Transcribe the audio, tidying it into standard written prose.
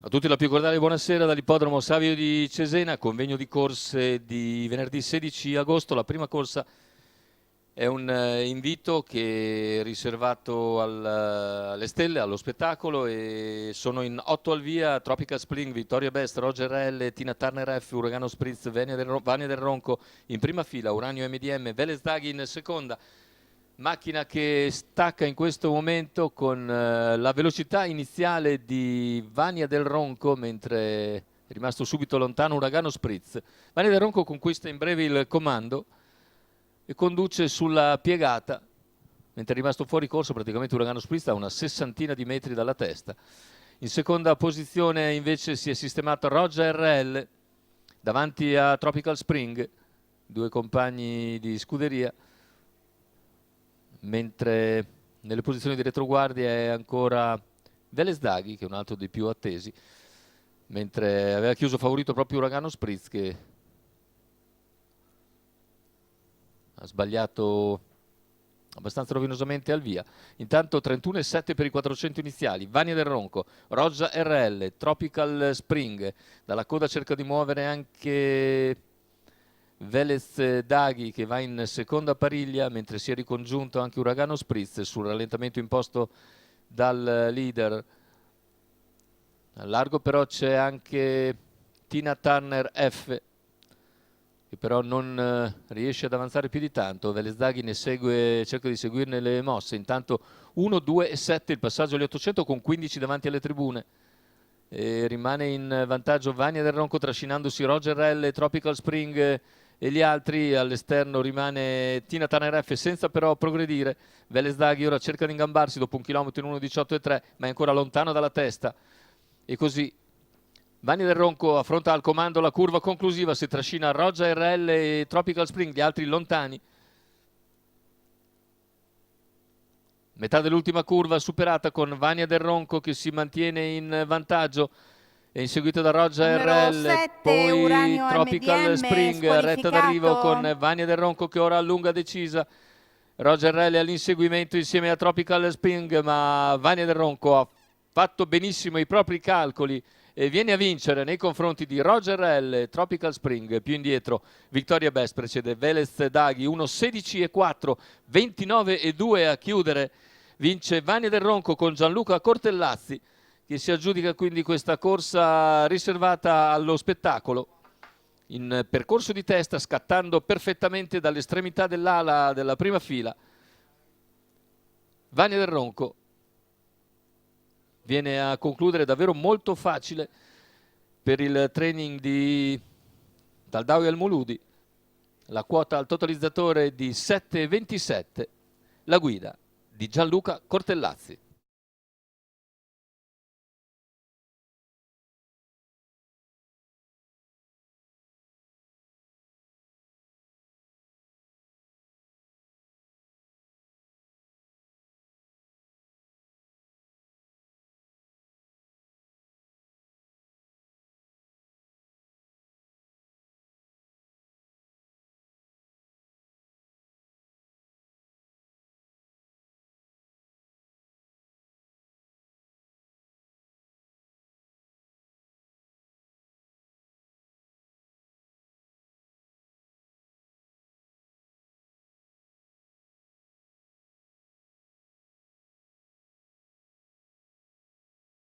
A tutti la più cordiale buonasera dall'ippodromo Savio di Cesena, convegno di corse di venerdì 16 agosto. La prima corsa è un invito che è riservato alle stelle, allo spettacolo, e sono in 8 al via: Tropical Spring, Vittoria Best, Roger L, Tina Turner F, Uragano Spritz, Vania del Ronco in prima fila, Uranio MDM, Velez Daghi in seconda. Macchina che stacca in questo momento con la velocità iniziale di Vania del Ronco, mentre è rimasto subito lontano Uragano Spritz. Vania del Ronco conquista in breve il comando e conduce sulla piegata, mentre è rimasto fuori corso praticamente Uragano Spritz a una sessantina di metri dalla testa. In seconda posizione invece si è sistemato Roger RL davanti a Tropical Spring, due compagni di scuderia, mentre nelle posizioni di retroguardia è ancora Velez Daghi, che è un altro dei più attesi, mentre aveva chiuso favorito proprio Uragano Spritz, che ha sbagliato abbastanza rovinosamente al via. Intanto 31,7 per i 400 iniziali. Vania del Ronco, Roger RL, Tropical Spring, dalla coda cerca di muovere anche Velez Daghi, che va in seconda pariglia, mentre si è ricongiunto anche Uragano Spritz sul rallentamento imposto dal leader. A largo però c'è anche Tina Turner F, che però non riesce ad avanzare più di tanto. Velez Daghi ne segue, cerca di seguirne le mosse. Intanto 1, 2 e 7 il passaggio agli 800 con 15 davanti alle tribune. E rimane in vantaggio Vania del Ronco, trascinandosi Roger L, Tropical Spring e gli altri. All'esterno rimane Tina Turner F senza però progredire. Velez Daghi ora cerca di ingambarsi dopo un chilometro in 1,18,3, ma è ancora lontano dalla testa. E così Vania del Ronco affronta al comando la curva conclusiva, si trascina Roger RL e Tropical Spring, gli altri lontani. Metà dell'ultima curva superata con Vania del Ronco che si mantiene in vantaggio, e inseguito da Roger Numero RL, 7, poi Uranio Tropical MDM, Spring, retta d'arrivo con squalificato. Vania del Ronco che ora allunga decisa. Roger RL all'inseguimento insieme a Tropical Spring, ma Vania del Ronco ha fatto benissimo i propri calcoli e viene a vincere nei confronti di Roger L, Tropical Spring. Più indietro Vittoria Best precede Velez Daghi, 1,16,4, 29,2 a chiudere. Vince Vania del Ronco con Gianluca Cortellazzi, che si aggiudica quindi questa corsa riservata allo spettacolo, in percorso di testa, scattando perfettamente dall'estremità dell'ala della prima fila. Vania del Ronco viene a concludere davvero molto facile per il training di Taldawi Al-Muludi, la quota al totalizzatore di 7,27, la guida di Gianluca Cortellazzi.